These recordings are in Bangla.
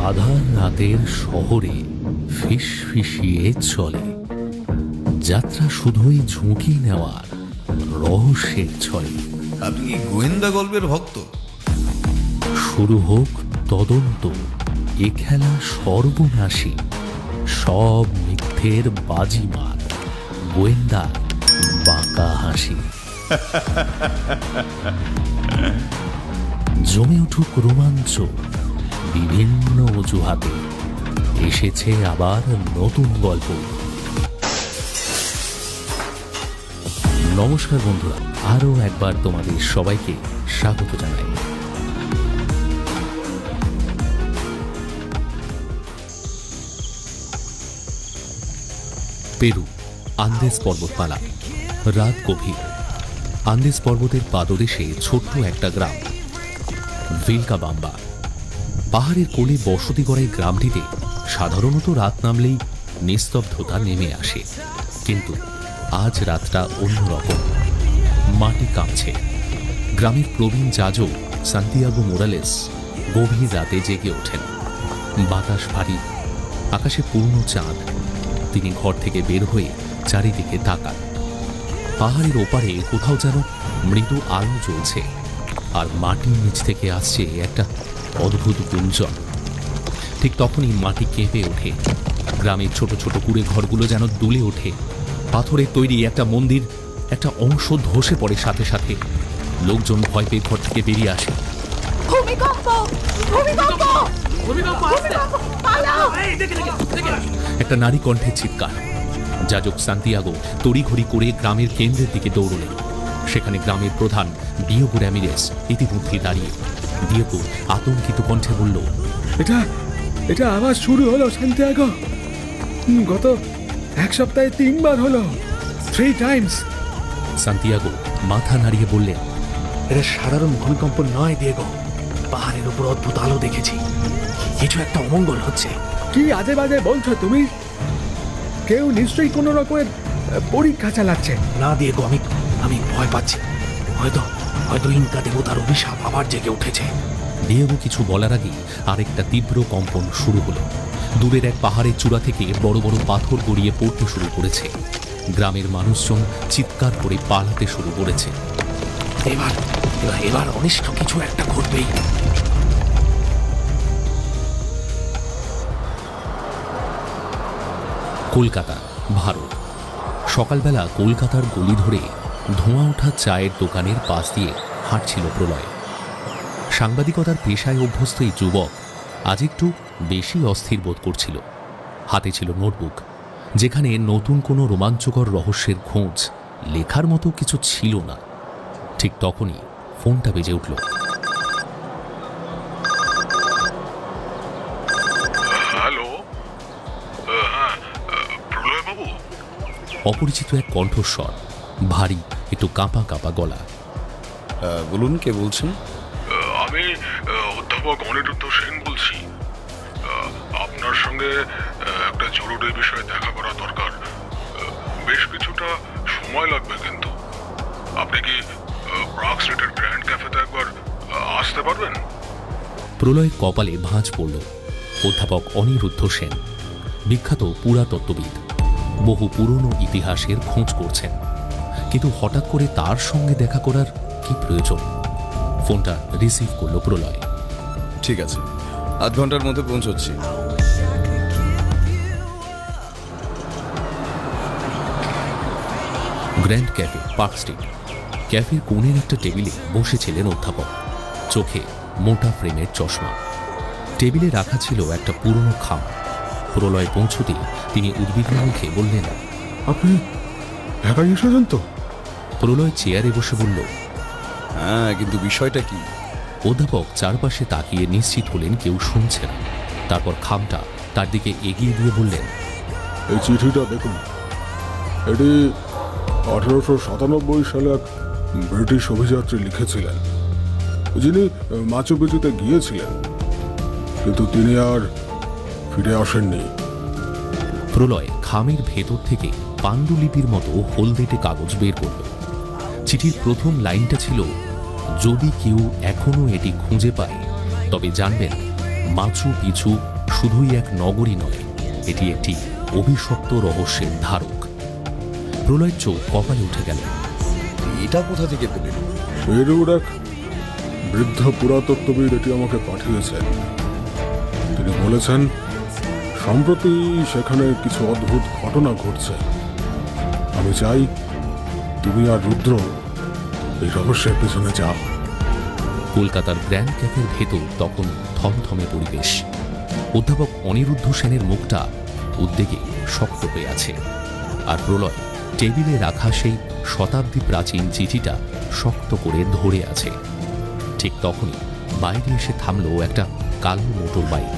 আধার রাতের শহরে ফিসফিসিয়ে চলে যাত্রা, শুধুই ঝুঁকি নেওয়ার রহস্যের ছলে। আপনি কি গোয়েন্দা গল্পের ভক্ত? শুরু হোক তদন্ত, এ খেলা সর্বনাশী, সব মিথ্যের বাজিমাত, গোয়েন্দা বাঁকা হাসি। জমে উঠুক রোমাঞ্চ, বিভিন্ন অজুহাতে এসেছে আবার নতুন গল্প। নমস্কার বন্ধুরা, আরও একবার তোমাদের সবাইকে স্বাগত জানাই। পেরু আন্দেস পর্বতমালা, রাত গভীর। আন্দেস পর্বতের পাদদেশে ছোট্ট একটা গ্রাম, ভিলকাবাম্বা। পাহাড়ের কোলে বসতি গড়া এই গ্রামটিতে সাধারণত রাত নামলেই নিস্তব্ধতা নেমে আসে, কিন্তু আজ রাতটা অন্যরকম। মাটি কাঁপছে। গ্রামের প্রবীণ যাজক সান্তিয়াগো মোরালেস গভীর রাতে জেগে ওঠেন। বাতাস ভারী, আকাশে পূর্ণ চাঁদ। তিনি ঘর থেকে বের হয়ে চারিদিকে তাকান। পাহাড়ের ওপারে কোথাও যেন মৃদু আলো জ্বলছে, আর মাটির নিচ থেকে আসছে একটা অদ্ভুত গুঞ্জন। ঠিক তখনই মাটি কেঁপে ওঠে। গ্রামের ছোট ছোট কুড়ে ঘরগুলো যেন দুলে ওঠে। পাথরের তৈরি একটা মন্দির একটা অংশ ধসে পড়ে সাথে সাথে। লোকজন ভয় পেয়ে ঘর থেকে বেরিয়ে আসে। একটা নারী কণ্ঠের চিৎকার। যাজক সান্তিয়াগো তড়িঘড়ি করে গ্রামের কেন্দ্রের দিকে দৌড়লেন। সেখানে গ্রামের প্রধান ডিয়েগো রামিরেস ইতিমধ্যে দাঁড়িয়ে। ডিয়েগো আতঙ্কিত কণ্ঠে বলল, এটা আবার শুরু হলো সান্তিয়াগো। গত এক সপ্তাহে 3 বার হলো, 3 টাইমস। সান্তিয়াগো মাথা নাড়িয়ে বললেন, এটা সাধারণ ভূমিকম্প নয় ডিয়েগো। পাহাড়ের উপর অদ্ভুত আলো দেখেছি, কিছু একটা অমঙ্গল হচ্ছে। কি আজে বাজে বলছো তুমি? কেউ নিশ্চয়ই কোনো রকমের পরীক্ষা চালাচ্ছে। না ডিয়েগো, আমি ভয় পাচ্ছি। হয়তো ইনকা দেবতার অভিশাপ আবার জেগে উঠেছে। ডিয়েগো কিছু বলার আগেই আরেকটা তীব্র কম্পন শুরু হলো। দূরের এক পাহাড়ের চূড়া থেকে বড় বড় পাথর গড়িয়ে পড়তে শুরু করেছে। গ্রামের মানুষজন চিৎকার করে পালাতে শুরু করেছে। এবার অনিষ্ট কিছু একটা ঘটবেই। কলকাতা, ভারত। সকালবেলা কলকাতার গলি ধরে ধোঁয়া ওঠা চায়ের দোকানের পাশ দিয়ে হাঁটছিল প্রলয়। সাংবাদিকতার পেশায় অভ্যস্ত এই যুবক আজ একটু বেশি অস্থির বোধ করছিল। হাতে ছিল নোটবুক, যেখানে নতুন কোনো রোমাঞ্চকর রহস্যের খোঁজ লেখার মতো কিছু ছিল না। ঠিক তখনই ফোনটা বেজে উঠল। হ্যালো, হ্যাঁ প্রলয় বাবু। অপরিচিত এক কণ্ঠস্বর, ভারী একটু কাঁপা কাঁপা গলা। বলুন, কে বলছেন? আমি অধ্যাপক অনিরুদ্ধ সেন বলছি। আপনার সঙ্গে একটা জরুরি বিষয়ে দেখা করা দরকার। বেশ কিছুটা সময় লাগবে, কিন্তু আপনি কি প্রাগ স্ট্রিটের গ্র্যান্ড ক্যাফেতে একবার আসতে পারবেন? প্রলয়ের কপালে ভাঁজ পড়ল। অধ্যাপক অনিরুদ্ধ সেন, বিখ্যাত পুরাতত্ত্ববিদ, বহু পুরনো ইতিহাসের খোঁজ করছেন। কিন্তু হঠাৎ করে তার সঙ্গে দেখা করার কি প্রয়োজন? ফোনটা রিসিভ করল প্রলয়। ঠিক আছে, আধ ঘন্টার মধ্যে পৌঁছচ্ছি। Grand Cafe, Park Street. ক্যাফের কোণের একটা টেবিলে বসেছিলেন অধ্যাপক, চোখে মোটা ফ্রেমের চশমা। টেবিলে রাখা ছিল একটা পুরনো খাম। প্রলয় পৌঁছতেই তিনি উদ্বিগ্ন মুখে বললেন, আপনি একাই এসেছেন তো? প্রলয় চেয়ারে বসে বলল, হ্যাঁ, কিন্তু বিষয়টা কি? অধ্যাপক চারপাশে তাকিয়ে নিশ্চিত হলেন কেউ শুনছে না। তারপর খামটা তার দিকে এগিয়ে দিয়ে বললেন, এই চিঠিটা দেখুন। এটি 1897 সালে এক ব্রিটিশ অভিযাত্রী লিখেছিলেন, যিনি মাচু পিচুতে গিয়েছিলেন, কিন্তু তিনি আর ফিরে আসেননি। প্রলয় খামের ভেতর থেকে পাণ্ডুলিপির মতো হলদেটে কাগজ বের করল। চিঠির প্রথম লাইনটা ছিল, যদি কেউ এখনো এটি খুঁজে পায় তবে জানবেন মাচু পিছু শুধুই এক নগরী নয়, এটি একটি অভিশপ্ত রহস্যের ধারক। প্রলয়ের চোখ কপালে উঠে গেল। এটা কোথা থেকে পেলেন? এরূর এক বৃদ্ধ পুরাতত্ত্ববিদ এটি আমাকে পাঠিয়েছেন। তিনি বলেছেন সম্প্রতি সেখানে কিছু অদ্ভুত ঘটনা ঘটছে। আমি চাই তুমি আর রুদ্র এই রহস্যের পেছনে যাও। কলকাতার গ্র্যান্ড ক্যাফের ভেতর তখন থমথমে পরিবেশ। অধ্যাপক অনিরুদ্ধ সেনের মুখটা উদ্বেগে শক্ত হয়ে আছে, আর প্রলয় টেবিলে রাখা সেই শতাব্দী প্রাচীন চিঠিটা শক্ত করে ধরে আছে। ঠিক তখনই বাইরে এসে থামলো একটা কালো মোটর বাইক।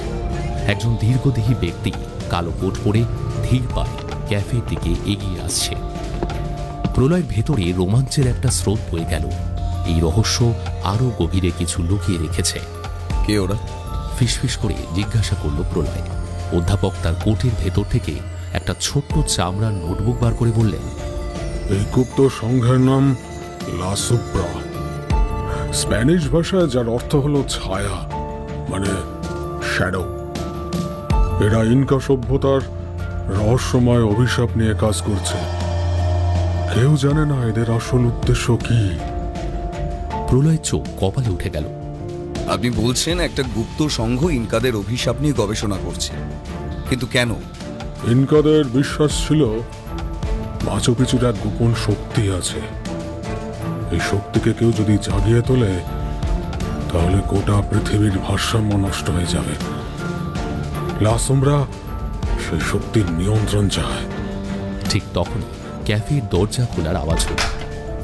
একজন দীর্ঘদেহী ব্যক্তি কালো কোট পরে ধীর পায়ে ক্যাফের দিকে এগিয়ে আসছে। প্রলয়ের ভেতরে রোমাঞ্চের একটা স্রোত বয়ে গেল। এই রহস্য আরো গভীরে কিছু লুকিয়ে রেখেছে। কে ওরা? ফিসফিস করে জিজ্ঞাসা করল প্রলয়। অধ্যাপক তার কোটের ভেতর থেকে একটা ছোট্ট চামড়ার নোটবুক বার করে বললেন, এই গুপ্ত সংঘের নাম লা সুপ্রা। স্প্যানিশ ভাষায় যার অর্থ হলো ছায়া, মানে শ্যাডো। এরা ইনকা সভ্যতার রহস্যময় অভিশাপ নিয়ে কাজ করছে। কেউ জানে না এদের আসল উদ্দেশ্য কি। প্রলয়ের চোখ কপালে উঠে গেল। আপনি বলছেন একটা গুপ্ত সংঘ ইনকাদের অভিশাপ নিয়ে গবেষণা করছে, কিন্তু কেন? ইনকাদের বিশ্বাস ছিল মাচু পিছুর এক গোপন শক্তি আছে। এই শক্তিকে কেউ যদি জাগিয়ে তোলে তাহলে গোটা পৃথিবীর ভারসাম্য নষ্ট হয়ে যাবে। লা সোমরা সেই শক্তির নিয়ন্ত্রণ চায়। ঠিক তখনই ক্যাফের দরজা খোলার আওয়াজ হল।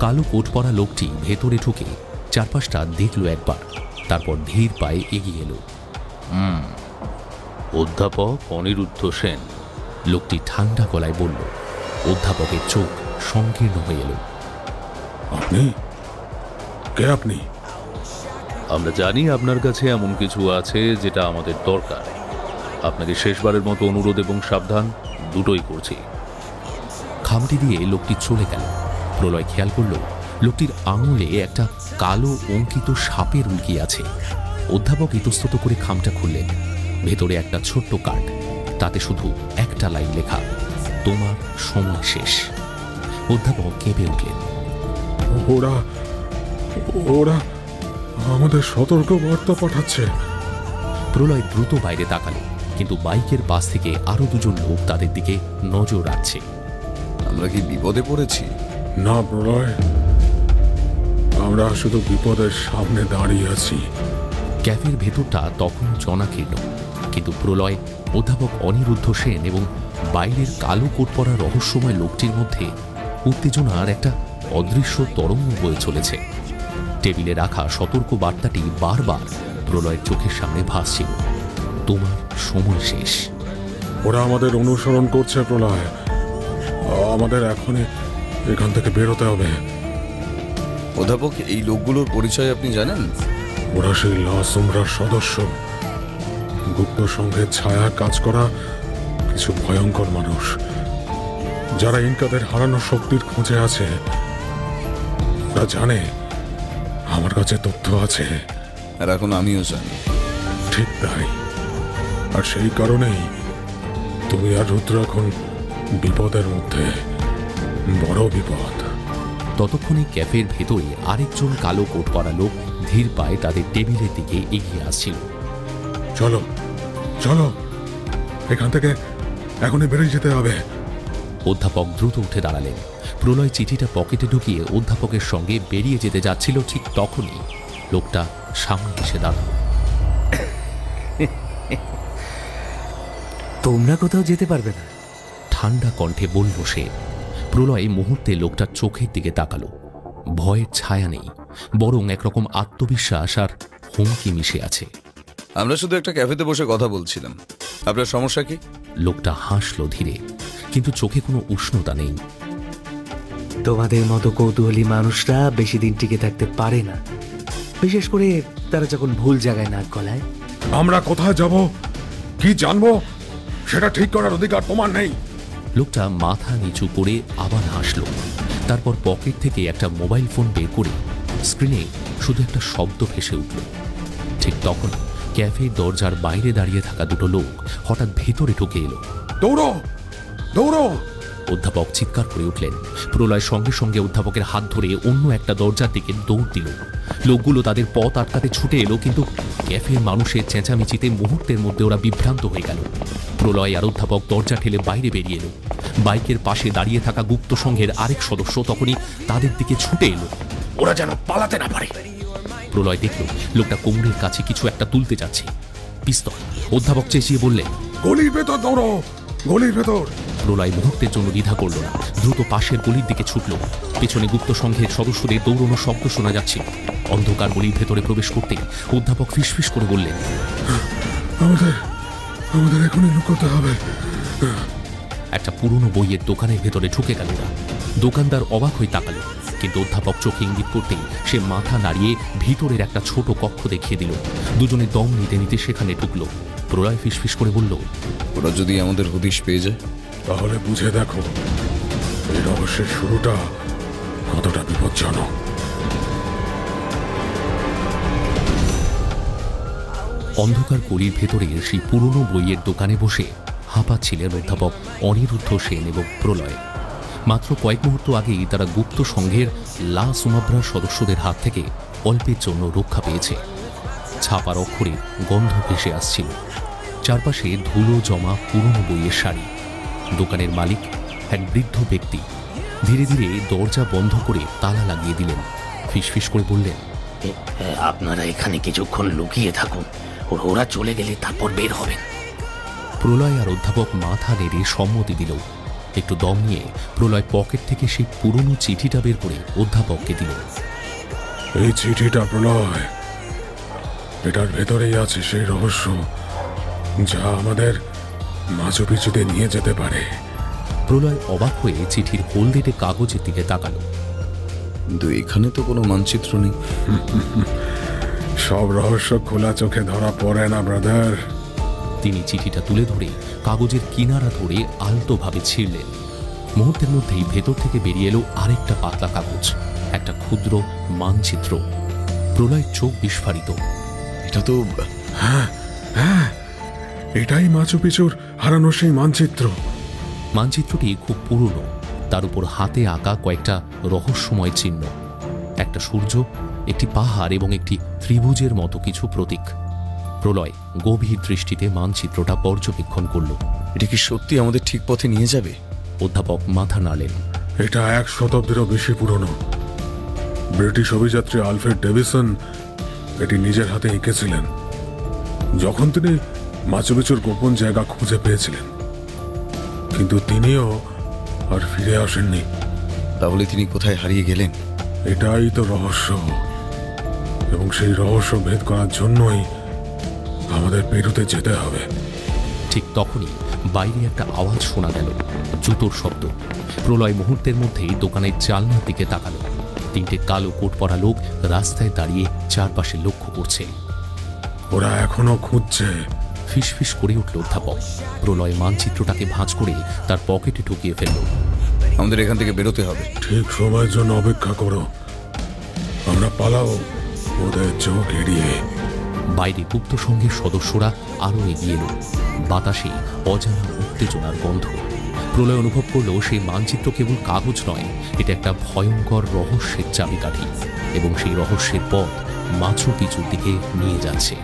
কালো কোট পরা লোকটি ভেতরে ঢুকে চারপাশটা দেখল একবার, তারপর ধীর পায়ে এগিয়ে এলো। অধ্যাপক অনিরুদ্ধ সেন, লোকটি ঠান্ডা গলায় বলল। অধ্যাপকের চোখ সংকীর্ণ হয়ে এলো। আপনি কে? আপনি? আমরা জানি আপনার কাছে এমন কিছু আছে যেটা আমাদের দরকার। আপনাকে শেষবারের মতো অনুরোধ এবং সাবধান দুটোই করছি। খামটি দিয়ে লোকটি চলে গেল। প্রলয় খেয়াল করল লোকটির আঙুলে একটা কালো অঙ্কিত সাপের উল্কি আছে। অধ্যাপক ইতস্তত করে খামটা খুললেন। ভেতরে একটা ছোট্ট কার্ড, তাতে শুধু একটা লাইন লেখা, তোমার সময় শেষ। অধ্যাপক কেঁপে উঠলেন। ওরা ওরা আমাদের সতর্ক বার্তা পাঠাচ্ছে। প্রলয় দ্রুত বাইরে তাকালো, কিন্তু বাইকের পাশ থেকে আরো দুজন লোক তাদের দিকে নজর রাখছে। আমরা কি বিপদে পড়েছি? না প্রলয়, আমরা শুধু বিপদের সামনে দাঁড়িয়ে আছি। ক্যাফের ভেতরটা তখন জনাকীর্ণ, কিন্তু প্রলয়, অধ্যাপক অনিরুদ্ধ সেন এবং বাইরের কালো কোট পরা রহস্যময় লোকটির মধ্যে উত্তেজনার একটা অদৃশ্য তরঙ্গ বয়ে চলেছে। টেবিলে রাখা সতর্ক বার্তাটি বারবার প্রলয়ের চোখের সামনে ভাসছিল, তোমার সময় শেষ। ওরা আমাদের অনুসরণ করছে প্রলয়, আমাদের এখনই এখান থেকে বেরোতে হবে। অধ্যাপক, এই লোকগুলোর পরিচয় আপনি জানেন? ওরা সেই লা সোমরার সদস্য, গুপ্ত সংঘের ছায়া কাজ করা কিছু ভয়ঙ্কর মানুষ, যারা ইনকাদের হারানো শক্তির খোঁজে আছে। ওরা জানে আমার কাছে তথ্য আছে, আর এখন আমিও জানি। ঠিক তাই, আর সেই কারণেই তুমি আর রুদ্র এখন বিপদের মধ্যে, বড় বিপদ। ততক্ষণে ক্যাফের ভেতরে আরেকজন কালো কোট পরা লোক ধীর পায়ে তাদের টেবিলের দিকে এগিয়ে আসছিল। চলো চলো, এখান থেকে এখনই বেরিয়ে যেতে হবে। অধ্যাপক দ্রুত উঠে দাঁড়ালেন। প্রলয় চিঠিটা পকেটে ঢুকিয়ে অধ্যাপকের সঙ্গে বেরিয়ে যেতে যাচ্ছিল। ঠিক তখনই লোকটা সামনে এসে দাঁড়াল। তোমরা কোথাও যেতে পারবে না, ঠান্ডা কণ্ঠে বলল সে। প্রলয় মুহূর্তে লোকটার চোখের দিকে তাকালো। ভয়ের ছায়া নেই, বরং একরকম আত্মবিশ্বাস আর হুমকি মিশে আছে। আমরা শুধু একটা ক্যাফেতে বসে কথা বলছিলাম, আপনার সমস্যা কি? লোকটা হাসল ধীরে, কিন্তু চোখে কোনো উষ্ণতা নেই। তোমাদের মতো কৌতূহলী মানুষরা বেশি দিন টিকে থাকতে পারে না, বিশেষ করে তারা যখন ভুল জায়গায় নাক গলায়। আমরা কোথায় যাব, কি জানবো, সেটা ঠিক করার অধিকার তোমার নেই। লোকটা মাথা নিচু করে আবার হাসল। তারপর পকেট থেকে একটা মোবাইল ফোন বের করে স্ক্রিনে শুধু একটা শব্দ ভেসে উঠল। ঠিক তখন ক্যাফের দরজার বাইরে দাঁড়িয়ে থাকা দুটো লোক হঠাৎ ভেতরে ঢুকে এলো। দৌড়ো দৌড়ো! অধ্যাপক চিৎকার করে উঠলেন। প্রলয় সঙ্গে সঙ্গে অধ্যাপকের হাত ধরে অন্য একটা দরজার দিকে দৌড় দিল। লোকগুলো তাদের পথ আটকাতে ছুটে এলো, কিন্তু ক্যাফের মানুষের চেঁচামেচিতে মুহূর্তের মধ্যে ওরা বিভ্রান্ত হয়ে গেল। প্রলয় আর অধ্যাপক দরজা ঠেলে বাইরে বেরিয়ে এলো। বাইকের পাশে দাঁড়িয়ে থাকা গুপ্ত সংঘের আরেক সদস্য তখনই তাদের দিকে ছুটে এলো। ওরা যেন পালাতে না পারে। প্রলয় দেখল লোকটা কোমরের কাছে কিছু একটা তুলতে যাচ্ছে, পিস্তল। অধ্যাপক চেঁচিয়ে বললেন, গলির ভেতর দৌড়ো, গলির ভেতর! প্রলয় মুহূর্তের জন্য দ্বিধা করল না, দ্রুত পাশের গলির দিকে ছুটল। পেছনে গুপ্ত সংঘের সদস্যদের দৌড়ানোর শব্দ শোনা যাচ্ছে। অন্ধকার গলির ভেতরে প্রবেশ করতে অধ্যাপক ফিসফিস করে বললেন, আমাদের এখনই লুকোতে হবে। একটা পুরনো বইয়ের দোকানের ভেতরে ঢুকে গেল ওরা। দোকানদার অবাক হয়ে তাকালো, কিন্তু অধ্যাপক চোখে ইঙ্গিত করতেই সে মাথা নাড়িয়ে ভিতরের একটা ছোট কক্ষ দেখিয়ে দিল। দুজনে দম নিতে নিতে সেখানে ঢুকলো। প্রলয় ফিসফিস করে বলল, ওরা যদি আমাদের হদিশ পেয়ে যায়? তাহলে বুঝে দেখো এই রহস্যের শুরুটা কতটা বিপজ্জনক। অন্ধকার গলির ভেতরে সেই পুরনো বইয়ের দোকানে বসে হাঁপাচ্ছিলেন অধ্যাপক অনিরুদ্ধ সেন এবং প্রলয়। মাত্র কয়েক মুহূর্ত আগেই তারা গুপ্ত সংঘের লা সুমাব্রার সদস্যদের হাত থেকে অল্পের জন্য রক্ষা পেয়েছে। ছাপার অক্ষরে গন্ধ ভেসে আসছিল। চারপাশে ধুলো জমা পুরনো বইয়ের সারি। দোকানের মালিক, এক বৃদ্ধ ব্যক্তি, ধীরে ধীরে দরজা বন্ধ করে তালা লাগিয়ে দিলেন। ফিসফিস করে বললেন, আপনারা এখানে কিছুক্ষণ লুকিয়ে থাকুন, ওরা চলে গেলে তারপর বের হবেন। প্রলয় আর অধ্যাপক মাথা নেড়ে সম্মতি দিল। একটু দম নিয়ে প্রলয় পকেট থেকে সেই পুরনো চিঠিটা বের করে অধ্যাপককে দিল। এই চিঠিটা প্রলয়, এটার ভেতরেই আছে সেই রহস্য যা আমাদের মাঝু পিছুতে নিয়ে যেতে পারে। প্রলয় অবাক হয়ে চিঠির হলদেটে কাগজের দিকে তাকালো। কিন্তু এখানে তো কোনো মানচিত্র নেই। সব রহস্য খোলা চোখে ধরা পড়ে না ব্রাদার। তিনি চিঠিটা তুলে ধরে কাগজের কিনারা ধরে আলতোভাবে ছিঁড়লেন। মুহূর্তের মধ্যেই ভেতর থেকে বেরিয়ে এলো আরেকটা পাতলা কাগজ, একটা ক্ষুদ্র মানচিত্র। প্রলয় চোখ বিস্ফারিত। এটা তো এটাই মাচু পিছুর হারানো সেই মানচিত্র। মানচিত্রটি খুব পুরনো, তার উপর হাতে আঁকা কয়েকটা রহস্যময় চিহ্ন, একটা সূর্য, একটি পাহাড় এবং একটি ত্রিভুজের মতো কিছু প্রতীক। প্রলয় গভীর দৃষ্টিতে মানচিত্রটা পর্যবেক্ষণ করল। এটা কি সত্যি আমাদের ঠিক পথে নিয়ে যাবে? অধ্যাপক মাথা নাড়লেন। এটা 1 শতাব্দীরও বেশি পুরনো। ব্রিটিশ অভিযাত্রী আলফ্রেড ডেভিসন এটি নিজের হাতে এঁকেছিলেন যখন তিনি মাচু পিছুর গোপন জায়গা খুঁজে পেয়েছিলেন, কিন্তু তিনিও আর ফিরে আসেননি। তাহলে তিনি কোথায় হারিয়ে গেলেন? এটাই তো রহস্য, এবং সেই রহস্য ভেদ করার জন্যই আমাদের পেরুতে যেতে হবে। ঠিক তখনই বাইরে একটা আওয়াজ শোনা গেল, জুতোর শব্দ। প্রলয় মুহূর্তের মধ্যেই দোকানের জানলার দিকে তাকালো। 3টে কালো কোট পরা লোক রাস্তায় দাঁড়িয়ে চারপাশে লক্ষ্য করছে। ওরা এখনো খুঁজছে। ফিসফিস করে উঠল অধ্যাপক। প্রলয় মানচিত্রটাকে ভাঁজ করে তার পকেটে ঢুকিয়ে ফেলল। আমাদের এখান থেকে বেরোতে হবে। ঠিক সময়ের জন্য অপেক্ষা করো, আমরা পালাও ওদের চোখ এড়িয়ে। বাইরে গুপ্ত সংঘের সদস্যরা আরো এগিয়ে এলো। বাতাসে অজানা উত্তেজনার গন্ধ। প্রলয় অনুভব করল সেই মানচিত্র কেবল কাগজ নয়, এটা একটা ভয়ঙ্কর রহস্যের চাবিকাঠি, এবং সেই রহস্যের পথ মাচু পিছুর দিকে নিয়ে যাচ্ছে।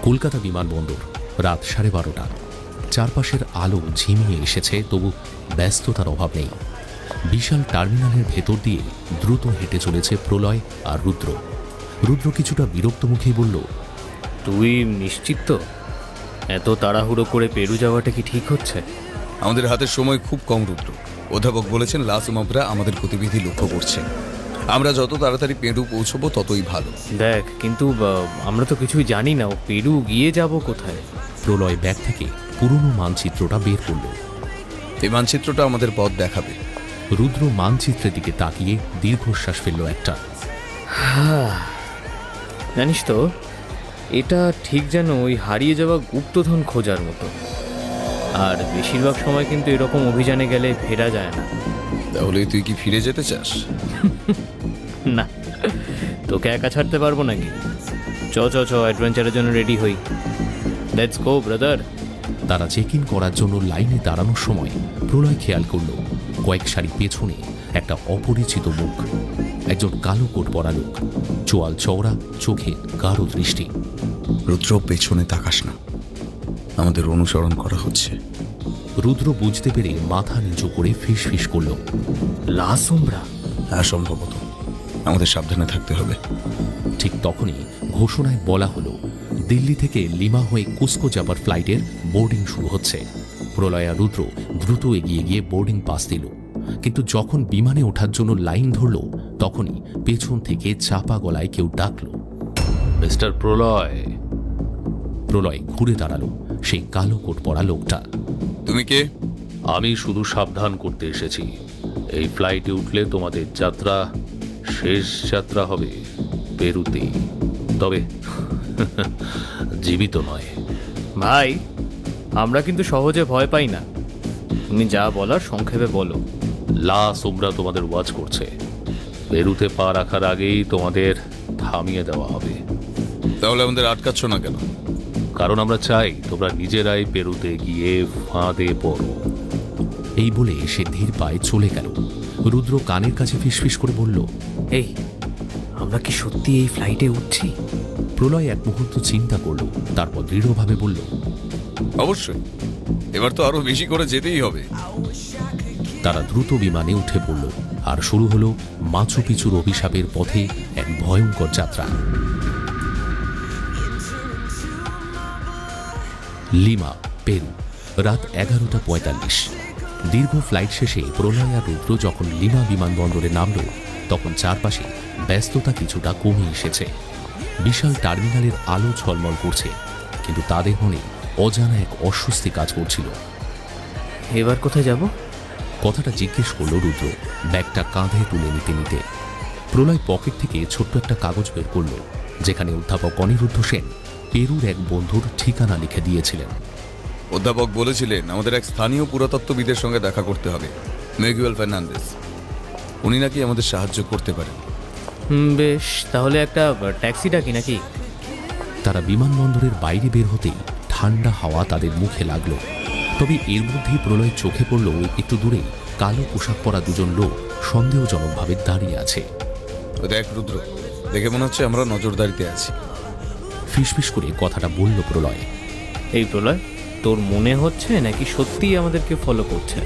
কলকাতা বিমানবন্দর, রাত 12:30। চারপাশের আলো ঝিমিয়ে এসেছে, তবু ব্যস্ততার অভাব নেই। বিশাল টার্মিনালের ভেতর দিয়ে দ্রুত হেঁটে চলেছে প্রলয় আর রুদ্র। রুদ্র কিছুটা বিরক্ত মুখেই বলল, তুই নিশ্চিত তো এত তাড়াহুড়ো করে পেরু যাওয়াটা কি ঠিক হচ্ছে? আমাদের হাতের সময় খুব কম, রুদ্র। অধ্যাপক বলেছেন লা সুমাব্রা আমাদের গতিবিধি লক্ষ্য করছে। আমরা যত তাড়াতাড়ি পেরু পৌঁছবো ততই ভালো। দেখ, কিন্তু আমরা তো কিছুই জানি না, ও পেরু গিয়ে যাব কোথায়? প্রলয় ব্যাগ থেকে পুরনো মানচিত্রটা বের করল। এই মানচিত্রটা আমাদের পথ দেখাবে। রুদ্র মানচিত্রের দিকে তাকিয়ে দীর্ঘশ্বাস ফেলল একটা। জানিস তো, এটা ঠিক যেন ওই হারিয়ে যাওয়া গুপ্তধন খোঁজার মতো। আর বেশিরভাগ সময় কিন্তু এরকম অভিযানে গেলে ফেরা যায় না। তাহলে তুই কি ফিরে যেতে চাস? না, তোকে একা ছাড়তে পারবো নাকি? চ অ্যাডভেঞ্চারের জন্য রেডি হই। Let's go brother. তারা চেক ইন করার জন্য লাইনে দাঁড়ানোর সময় প্রলয় খেয়াল করল কয়েক সারি পেছনে একটা অপরিচিত মুখ। একজন কালো কোট পরা লোক, চোয়াল চওড়া, চোখে গাঢ় দৃষ্টি। রুদ্র, পেছনে তাকাস না, আমাদের অনুসরণ করা হচ্ছে। রুদ্র বুঝতে পেরে মাথা নিচু করে ফিস ফিস করল, লা সোমব্রা। হ্যাঁ, সম্ভবত আমাদের সাবধানে থাকতে হবে। ঠিক তখনই ঘোষণায় বলা হলো দিল্লি থেকে লিমা হয়ে কুস্কো যাবার ফ্লাইটের বোর্ডিং শুরু হচ্ছে। প্রলয় আর রুদ্র দ্রুত এগিয়ে গিয়ে বোর্ডিং পাস দিল, কিন্তু যখন বিমানে ওঠার জন্য লাইন ধরল তখনই পেছন থেকে চাপা গলায় কেউ ডাকল, মিস্টার প্রলয়। প্রলয় ঘুরে দাঁড়ালো। সেই কালো কোট পরা লোকটা। তুমি কে? আমি শুধু সাবধান করতে এসেছি। এই ফ্লাইটে উঠলে তোমাদের যাত্রা শেষ যাত্রা হবে পেরুতে, তবে জীবিত নয়। ভাই, আমরা কিন্তু সহজে ভয় পাই না। তুমি যা বলার সংক্ষেপে বলো। লা সোমরা তোমাদের ওয়াচ করছে। পেরুতে পা রাখার আগেই তোমাদের থামিয়ে দেওয়া হবে। তাহলে আমাদের আটকাচ্ছ না কেন? কারণ আমরা চাই তোমরা নিজেরাই পেরুতে গিয়ে ফাঁদে পড়ো। এই বলে সে ধীর পায়ে চলে গেল। রুদ্র কানের কাছে ফিসফিস করে বলল, এই, আমরা কি সত্যি এই ফ্লাইটে উঠছি? প্রলয় এক মুহূর্ত চিন্তা করল, তারপর দৃঢ়ভাবে বলল, অবশ্যই, এবার তো আরো বেশি করে যেতেই হবে। তারা দ্রুত বিমানে উঠে পড়ল, আর শুরু হলো মাচু পিচুর অভিশাপের পথে এক ভয়ঙ্কর যাত্রা। লিমা, পেরু, রাত 11:45। দীর্ঘ ফ্লাইট শেষে প্রলয় আর রুদ্র যখন লিমা বিমানবন্দরে নামল তখন চারপাশে ব্যস্ততা কিছুটা কমে এসেছে। বিশাল টার্মিনালের আলো ঝলমল করছে, কিন্তু তাদের মনে অজানা এক অস্বস্তি কাজ করছিল। এবার কোথায় যাব? কথাটা জিজ্ঞেস করল রুদ্র, ব্যাগটা কাঁধে তুলে নিতে নিতে। প্রলয় পকেট থেকে ছোট্ট একটা কাগজ বের করল, যেখানে অধ্যাপক অনিরুদ্ধ সেন পেরুর এক বন্ধুর ঠিকানা লিখে দিয়েছিলেন। অধ্যাপক বলেছিলেন আমাদের এক স্থানীয় পুরাতত্ত্ববিদের সঙ্গে দেখা করতে হবে, মিগুয়েল ফার্নান্দেজ। উনি নাকি আমাদের সাহায্য করতে পারেন। বেশ, তাহলে একটা ট্যাক্সি ডাকি নাকি? তারা বিমানবন্দরের বাইরে বের হতেই ঠান্ডা হাওয়া তাদের মুখে লাগলো। তবে এর মধ্যেই প্রলয় চোখে পড়ল একটু দূরে কালো পোশাক পরা দুজন লোক সন্দেহজনকভাবে দাঁড়িয়ে আছে। দেখ রুদ্র, দেখে মনে হচ্ছে আমরা নজরদারিতে আছি। ফিসফিস করে কথাটা বলল প্রলয়। এই প্রলয়, তোর মনে হচ্ছে নাকি সত্যিই আমাদেরকে ফলো করছে?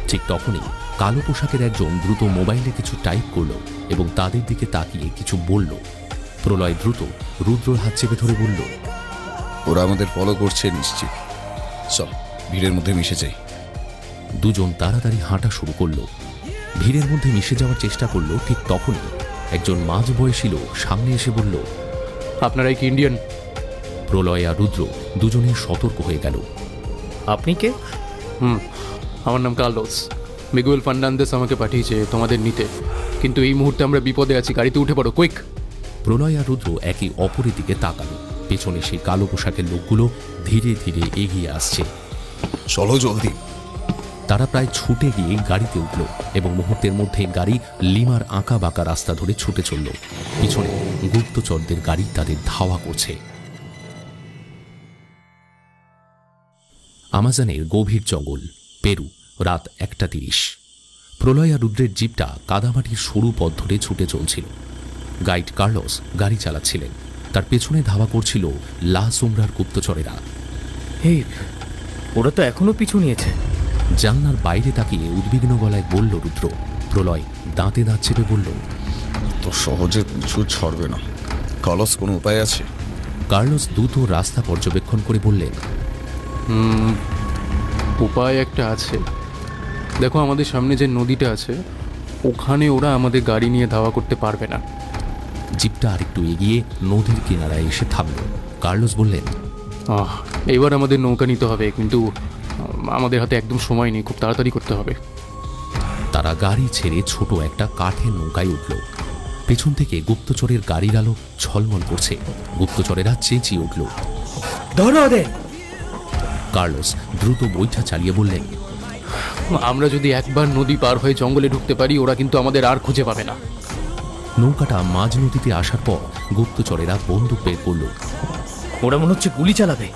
ঠিক তখনই কালো পোশাকের একজন দ্রুত মোবাইলে কিছু টাইপ করল এবং তাদের দিকে তাকিয়ে কিছু বলল। প্রলয় দ্রুত রুদ্রর হাত চেপে ধরে বলল, ওরা আমাদের ফলো করছে নিশ্চিত। চল, ভিড়ের মধ্যে মিশে যাই। দুজন তাড়াতাড়ি হাঁটা শুরু করল। ভিড়ের মধ্যে মিশে যাওয়ার চেষ্টা করল। ঠিক তখনই একজন মাঝবয়সী লোক সামনে এসে বলল, আপনারাই কি ইন্ডিয়ান? প্রলয় আর রুদ্র দুজনেই সতর্ক হয়ে গেল। আপনি কে? আমার নাম কার্লোস। মিগুয়েল ফার্নান্দেজ আমাকে পাঠিয়েছে তোমাদের নিতে, কিন্তু এই মুহূর্তে আমরা বিপদে আছি। গাড়িতে উঠে পড়ো, কুইক! প্রলয় আর রুদ্র একে অপরের দিকে তাকালো। পেছনে সেই কালো পোশাকের লোকগুলো ধীরে ধীরে এগিয়ে আসছে। চলো জলদি। তারা প্রায় ছুটে গিয়ে গাড়িতে উঠল এবং মুহূর্তের মধ্যে গাড়ি লিমার আঁকা বাঁকা রাস্তা ধরে ছুটে চলল। পিছনে গুপ্তচরদের গাড়ি তাদের ধাওয়া করছে। আমাজনের গভীর জঙ্গল, পেরু, রাত 1:30। প্রলয় আর রুদ্রের জিপটা কাদামাটির সরু পথ ধরে ছুটে চলছিল। গাইড কার্লোস গাড়ি চালাচ্ছিলেন, তার পেছনে ধাওয়া করছিল লা সোমরার গুপ্তচরেরা। এই, ওরা তো এখনো পিছু নিয়েছে। জানলার বাইরে তাকিয়ে উদ্বিগ্ন গলায় বলল রুদ্র। প্রলয় দাঁতে দাঁত চেপে বলল, তো সহজে পিছু ছাড়বে না। কার্লোস, কোনো উপায় আছে? কার্লোস দ্রুত রাস্তা পর্যবেক্ষণ করে বললেন, উপায় একটা আছে। দেখো, আমাদের সামনে যে নদীটা আছে ওখানে ওরা আমাদের গাড়ি নিয়ে ধাওয়া করতে পারবে না। জিপটা আরেকটু এগিয়ে নদীর কিনারায় এসে থামল। কার্লোস বললেন, এবার আমাদের নৌকা নিতে হবে, কিন্তু আমাদের হাতে একদম সময় নেই, খুব তাড়াতাড়ি করতে হবে। তারা গাড়ি ছেড়ে ছোট একটা কাঠের নৌকায় উঠল। পেছন থেকে গুপ্তচরের গাড়ির আলো ঝলমল করছে। গুপ্তচরেরা চেঁচিয়ে উঠল, ধরো ওদের! কার্লোস দ্রুত বৈঠা চালিয়ে বললেন, আমরা যদি একবার নদী পার হয়ে জঙ্গলে ঢুকতে পারি, ওরা কিন্তু আমাদের আর খুঁজে পাবে না। নৌকাটা মাঝ নদীতে আসার পর গুপ্তচরেরা বন্দুক বের করল। ওরা মনে হচ্ছে গুলি চালাবে।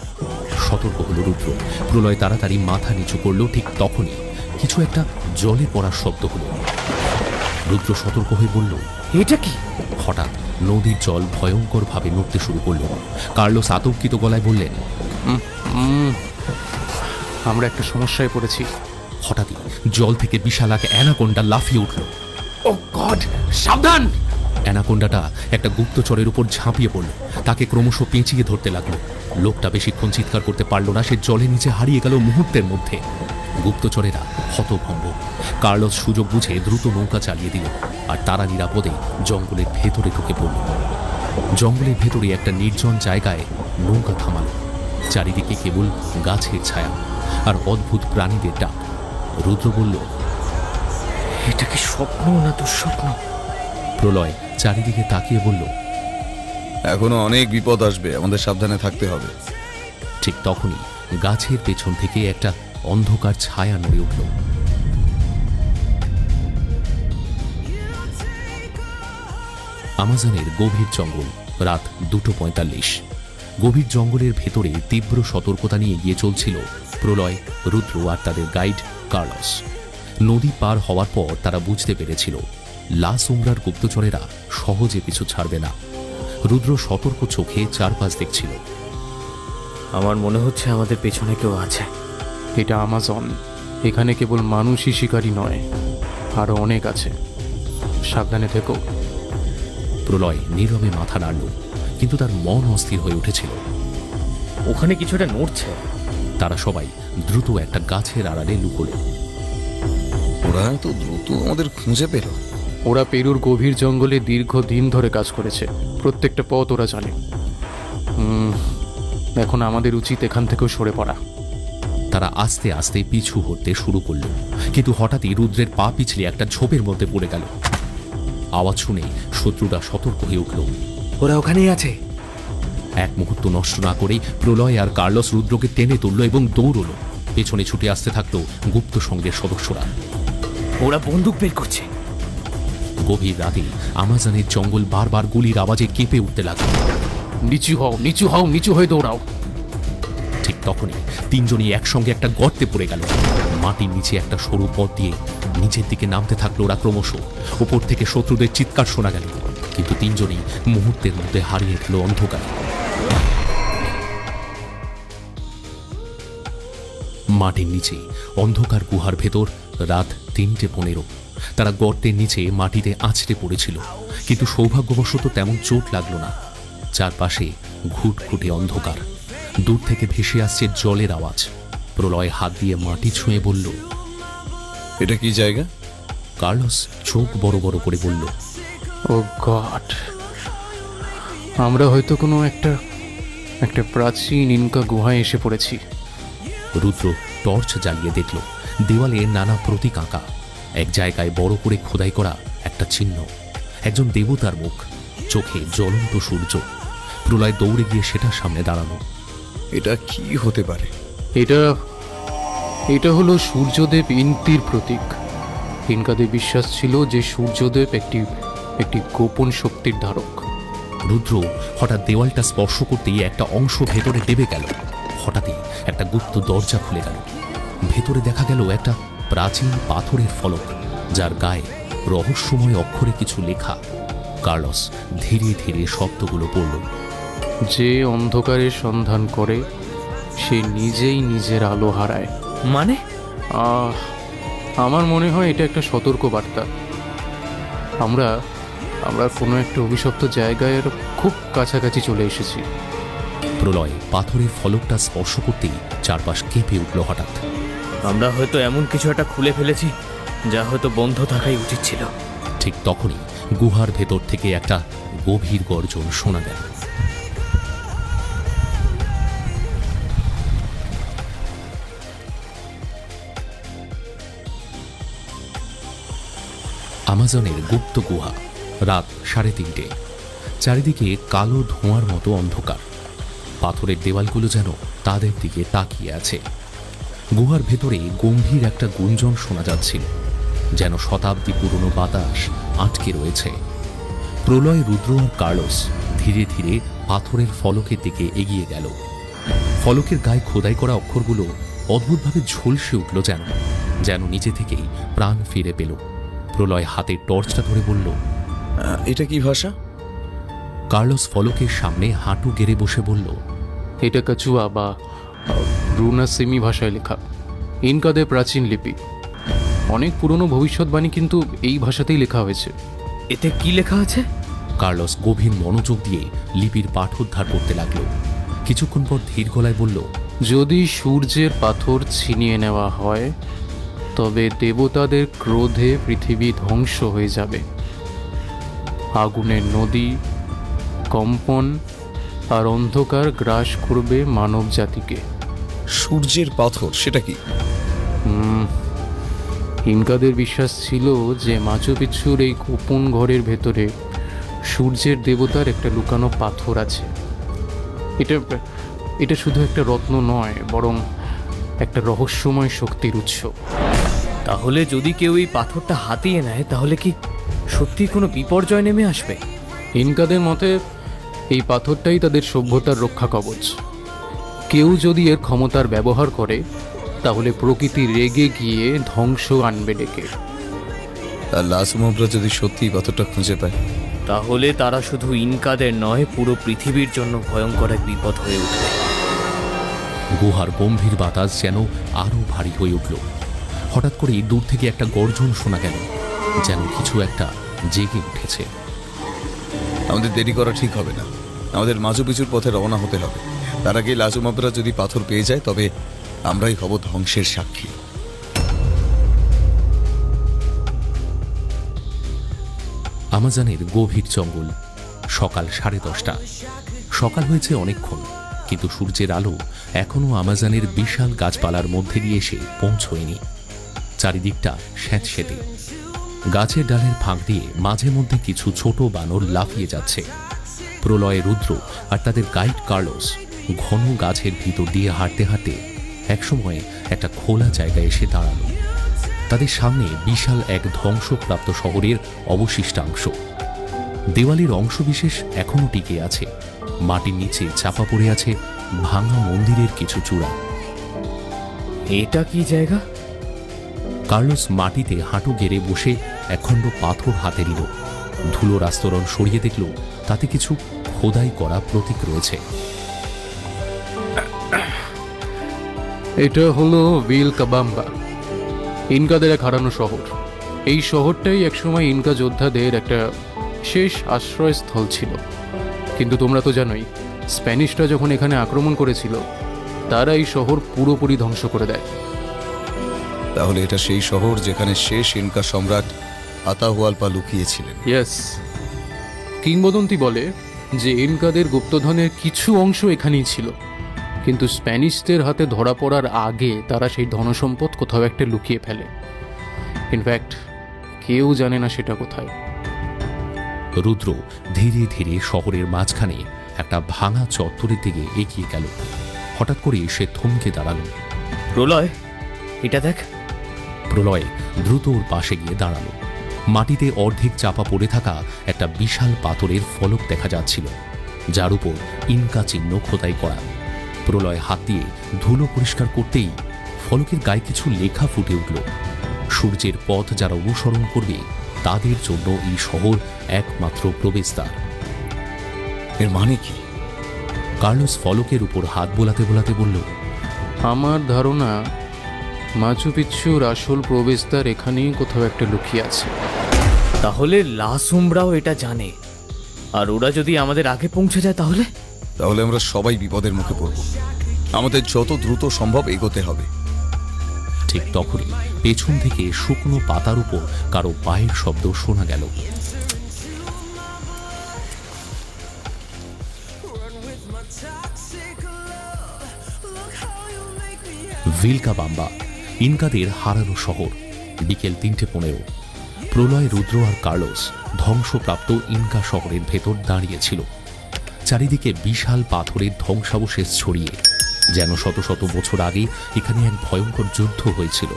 সতর্ক হলো রুদ্র। প্রলয় তাড়াতাড়ি মাথা নিচু করল। ঠিক তখনই কিছু একটা জলে পড়ার শব্দ হলো। রুদ্র সতর্ক হয়ে বলল, এটা কি? হঠাৎ নদীর জল ভয়ঙ্করভাবে নড়তে শুরু করল। কার্লোস আতঙ্কিত গলায় বললেন, আমরা একটা সমস্যায় পড়েছি। হঠাৎই জল থেকে বিশাল এক অ্যানাকোন্ডা লাফিয়ে উঠল। ও গড, সাবধান! অ্যানাকোন্ডাটা একটা গুপ্তচরের উপর ঝাঁপিয়ে পড়ল। তাকে ক্রমশ পেঁচিয়ে ধরতে লাগলো। লোকটা বেশিক্ষণ চিৎকার করতে পারল না। সে জলের নিচে হারিয়ে গেল মুহূর্তের মধ্যে। গুপ্তচরেরা হতভম্ব। কার্লোস সুযোগ বুঝে দ্রুত নৌকা চালিয়ে দিল, আর তারা নিরাপদে জঙ্গলের ভেতরে ঢুকে পড়ল। জঙ্গলের ভেতরে একটা নির্জন জায়গায় নৌকা থামালো। চারিদিকে কেবল গাছের ছায়া আর অদ্ভুত প্রাণীদের ডাক। রুদ্র বলল, এটা কি স্বপ্ন না দুঃস্বপ্ন? প্রলয় চারিদিকে তাকিয়ে বলল, এখনো অনেক বিপদ আসবে, আমাদের সাবধানে থাকতে হবে। ঠিক তখনই গাছের পেছন থেকে একটা অন্ধকার ছায়া নড়ে উঠল। আমাজনের গভীর জঙ্গল, রাত 2:45। গভীর জঙ্গলের ভেতরে তীব্র সতর্কতা নিয়ে এগিয়ে চলছিল প্রলয়, রুদ্র আর তাদের গাইড কার্লোস। নদী পার হওয়ার পর তারা বুঝতে পেরেছিল লা সোমব্রার গুপ্তচরেরা সহজে পিছু ছাড়বে না। রুদ্র সতর্ক চোখে চারপাশ দেখছিল। আমার মনে হচ্ছে আমাদের পেছনে কেউ আছে। এটা আমাজন। এখানে কেবল মানুষই শিকারী নয়, আরো অনেক আছে। সাবধানে থেকো। প্রলয় নীরবে মাথা নাড়ল, কিন্তু তার মন অস্থির হয়ে উঠেছিল। ওখানে কিছুটা নড়ছে। তারা সবাই দ্রুত একটা গাছের আড়ালে লুকোল। ওরা তো দ্রুত আমাদের খুঁজে পেল। ওরা পেরুর গভীর জঙ্গলে দীর্ঘদিন ধরে কাজ করেছে। প্রত্যেকটা পথ ওরা জানে। এখন আমাদের উচিত এখান থেকেও সরে পড়া। তারা আস্তে আস্তে পিছু হতে শুরু করল, কিন্তু হঠাৎই রুদ্রের পা পিছলে একটা ঝোপের মধ্যে পড়ে গেল। আওয়াজ শুনে শত্রুরা সতর্ক হয়ে উঠল। ওরা ওখানেই আছে। এক মুহূর্ত নষ্ট না করেই প্রলয় আর কার্লোস রুদ্রকে টেনে তুলল এবং দৌড়ল। পেছনে ছুটে আসতে থাকলো গুপ্ত সংঘের সদস্যরা। ওরা বন্দুক বের করছে। গভীর রাতে আমাজনের জঙ্গল বারবার গুলির আওয়াজে কেঁপে উঠতে লাগলো। নিচু হও, নিচু হও, নিচু হয়ে দৌড়াও। ঠিক তখনই তিনজনই একসঙ্গে একটা গর্তে পড়ে গেল। মাটির নিচে একটা সরু পথ দিয়ে নিচের দিকে নামতে থাকলো ওরা ক্রমশ। উপর থেকে শত্রুদের চিৎকার শোনা গেল, কিন্তু তিনজনই মুহূর্তের মধ্যে হারিয়ে গেল অন্ধকারে। মাটির নিচে অন্ধকার গুহার ভেতর রাত 3:15। তারা গর্তের নিচে মাটিতে আছড়ে পড়েছিল, কিন্তু সৌভাগ্যবশত তেমন চোট লাগলো না। চারপাশে ঘুটঘুটে অন্ধকার। দূর থেকে ভেসে আসছে জলের আওয়াজ। প্রলয় হাত দিয়ে মাটি ছুঁয়ে বলল, এটা কি জায়গা? কার্লোস চোখ বড় বড় করে বলল, ও গড, আমরা হয়তো কোনো একটা প্রাচীন ইনকা গুহায় এসে পড়েছি। রুদ্র টর্চ জ্বালিয়ে দেখল দেওয়ালে নানা প্রতীক আঁকা। এক জায়গায় বড় করে খোদাই করা একটা চিহ্ন, একজন দেবতার মুখ, চোখে জ্বলন্ত সূর্য। প্রলয় দৌড়ে গিয়ে সেটার সামনে দাঁড়ানো। এটা কি হতে পারে? এটা হলো সূর্যদেব ইন্তির প্রতীক। ইনকাদের বিশ্বাস ছিল যে সূর্যদেব একটি গোপন শক্তির ধারক। রুদ্র হঠাৎ দেওয়ালটা স্পর্শ করতেই একটা অংশ ভেতরে দেবে গেল। হঠাৎই একটা গুপ্ত দরজা খুলে গেল। ভেতরে দেখা গেল একটা প্রাচীন পাথরের ফলক, যার গায়ে রহস্যময় অক্ষরে কিছু লেখা। কার্লোস ধীরে ধীরে শব্দগুলো পড়ল। যে অন্ধকারের সন্ধান করে সে নিজেই নিজের আলো হারায়। মানে? আমার মনে হয় এটা একটা সতর্ক বার্তা। আমরা কোনো একটা অভিশপ্ত জায়গায় খুব কাছাকাছি চলে এসেছি। প্রলয় পাথরের ফলকটা স্পর্শ করতেই চারপাশ কেঁপে উঠল হঠাৎ। আমরা হয়তো এমন কিছু একটা খুলে ফেলেছি যা হয়তো বন্ধ থাকাই উচিত ছিল। ঠিক তখনই গুহার ভেতর থেকে একটা গভীর গর্জন শোনা গেল। আমাজনের গুপ্ত গুহা, রাত 3:30। চারিদিকে কালো ধোঁয়ার মতো অন্ধকার। পাথরের দেওয়ালগুলো যেন তাদের দিকে তাকিয়ে আছে। গুহার ভেতরে গম্ভীর একটা গুঞ্জন শোনা যাচ্ছিল, যেন শতাব্দী পুরনো বাতাস আটকে রয়েছে। প্রলয়, রুদ্র আর কার্লোস ধীরে ধীরে পাথরের ফলকের দিকে এগিয়ে গেল। ফলকের গায়ে খোদাই করা অক্ষরগুলো অদ্ভুতভাবে ঝলসে উঠল, যেন নিজে থেকেই প্রাণ ফিরে পেল। প্রলয় হাতের টর্চটা ধরে বলল, এটা কি ভাষা? কার্লোস ফলকের সামনে হাঁটু গেড়ে বসে বলল, এটা কাচুয়া বা ব্রুনা সেমি ভাষায় লেখা, ইনকাদের প্রাচীন লিপি। অনেক পুরনো ভবিষ্যৎবাণী কিন্তু এই ভাষাতেই লেখা হয়েছে। এতে কি লেখা আছে? কার্লোস গভীর মনোযোগ দিয়ে লিপির পাঠোদ্ধার করতে লাগলো। কিছুক্ষণ পর ধীর গলায় বলল, যদি সূর্যের পাথর ছিনিয়ে নেওয়া হয় তবে দেবতাদের ক্রোধে পৃথিবী ধ্বংস হয়ে যাবে। আগুনের নদী, কম্পন আর অন্ধকার গ্রাস করবে মানব জাতিকে। সূর্যের পাথর সেটা কি? ইনকাদের বিশ্বাস ছিল যে মাচু পিচ্ছুর এই গোপন ঘরের ভেতরে সূর্যের দেবতার একটা লুকানো পাথর আছে। এটা শুধু একটা রত্ন নয়, বরং একটা রহস্যময় শক্তির উৎস। তাহলে যদি কেউ এই পাথরটা হাতিয়ে নেয় তাহলে কি সত্যি কোনো বিপর্যয় নেমে আসবে? ইনকাদের মতে এই পাথরটাই তাদের সভ্যতার রক্ষা কবচ। কেউ যদি এর ক্ষমতার ব্যবহার করে তাহলে প্রকৃতি রেগে গিয়ে ধ্বংস আনবে ডেকে। আর লাসুমব্রা যদি সত্যি পাথরটা খুঁজে পায়, তাহলে তারা শুধু ইনকাদের নয়, পুরো পৃথিবীর জন্য ভয়ঙ্কর এক বিপদ হয়ে উঠবে। গুহার গম্ভীর বাতাস যেন আরো ভারী হয়ে উঠল। হঠাৎ করে দূর থেকে একটা গর্জন শোনা গেল, যেন কিছু একটা জেগে উঠেছে। আমাদের দেরি করা ঠিক হবে না, আমাদের মাচু পিছুর পথে রওনা হতে হবে। তার আগে লাসুমব্রা যদি পাথর পেয়ে যায় তবে আমরাই হব ধ্বংসের সাক্ষী। আমাজনের গভীর জঙ্গল। সকাল 10:30। সকাল হয়েছে অনেকক্ষণ, কিন্তু সূর্যের আলো এখনো আমাজনের বিশাল গাছপালার মধ্যে দিয়ে এসে পৌঁছয়নি। চারিদিকটা স্যাঁতসেঁতে। গাছের ডালের ফাঁক দিয়ে মাঝে মধ্যে কিছু ছোট বানর লাফিয়ে যাচ্ছে। প্রলয়, রুদ্র আর তাদের গাইড কার্লোস ঘন গাছের ভিতর দিয়ে হাঁটতে হাঁটতে একসময় একটা খোলা জায়গায় এসে দাঁড়ালো। তাদের সামনে বিশাল এক ধ্বংসপ্রাপ্ত শহরের অবশিষ্টাংশ। দেওয়ালের অংশবিশেষ এখনো টিকে আছে। মাটির নিচে চাপা পড়ে আছে ভাঙা মন্দিরের কিছু চূড়া। এটা কি জায়গা? কার্লোস মাটিতে হাঁটু গেড়ে বসে একখণ্ড পাথর হাতে নিল। ধুলোর আস্তরণ সরিয়ে দেখল তাতে কিছু খোদাই করা প্রতীক রয়েছে। এটা হলো ভিলকাবাম্বা, ইনকাদের এক হারানো শহর। এই শহরটাই একসময় ইনকা যোদ্ধাদের একটা শেষ আশ্রয়স্থল ছিল। কিন্তু তোমরা তো জানোই, স্প্যানিশরা যখন এখানে আক্রমণ করেছিল তারা এই শহর পুরোপুরি ধ্বংস করে দেয়। তাহলে এটা সেই শহর যেখানে শেষ ইনকা সম্রাট আতাহুয়ালপা লুকিয়েছিলেন। ইয়েস, কিংবদন্তি বলে যে ইনকাদের গুপ্তধনের কিছু অংশ এখানেই ছিল, কিন্তু স্প্যানিশদের হাতে ধরা পড়ার আগে তারা সেই ধনসম্পদ কোথাও একটা লুকিয়ে ফেলে। ইনফ্যাক্ট কেউ জানে না সেটা কোথায়। রুদ্র ধীরে ধীরে শহরের মাঝখানে একটা ভাঙা চত্বরের দিকে এগিয়ে গেল। হঠাৎ করে সে থমকে দাঁড়ালো। প্রলয়, এটা দেখ। প্রলয় দ্রুত ওর পাশে গিয়ে দাঁড়ালো। মাটিতে অর্ধেক চাপা পড়ে থাকা একটা বিশাল পাথরের ফলক দেখা যাচ্ছিল, যার উপর ইনকা চিহ্ন খোদাই করা। প্রলয় হাত দিয়ে ধুলো পরিষ্কার করতেই ফলকের গায়ে কিছু লেখা ফুটে উঠল। সূর্যের পথ যারা অনুসরণ করবে তাদের জন্য এই শহর একমাত্র প্রবেশদ্বার। এর মানে কি? কার্লোস ফলকের উপর হাত বোলাতে বোলাতে বলল, আমার ধারণা মাচু পিচ্ছুর আসল প্রবেশদ্বার এখানেই কোথাও একটা লুকিয়ে আছে। তাহলে লাসুমব্রাও এটা জানে, আর ওরা যদি আমাদের আগে পৌঁছে যায় তাহলে আমরা সবাই বিপদের মুখে পড়ব। আমাদের যত দ্রুত সম্ভব এগোতে হবে। ঠিক তখনই পেছন থেকে শুকনো পাতার উপর কারো পায়ের শব্দ শোনা গেল। ভিলকাবাম্বা, ইনকাদের হারানো শহর। বিকেল 3:15। প্রলয়, রুদ্র আর কার্লোস ধ্বংসপ্রাপ্ত ইনকা শহরের ভেতর দাঁড়িয়েছিল। চারিদিকে বিশাল পাথরের ধ্বংসাবশেষ ছড়িয়ে। যেন শত শত বছর আগে এখানে এক ভয়ঙ্কর যুদ্ধ হয়েছিল।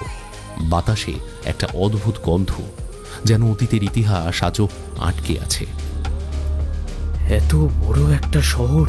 বাতাসে একটা অদ্ভুত গন্ধ, যেন অতীতের ইতিহাস আজও আটকে আছে। এত বড় একটা শহর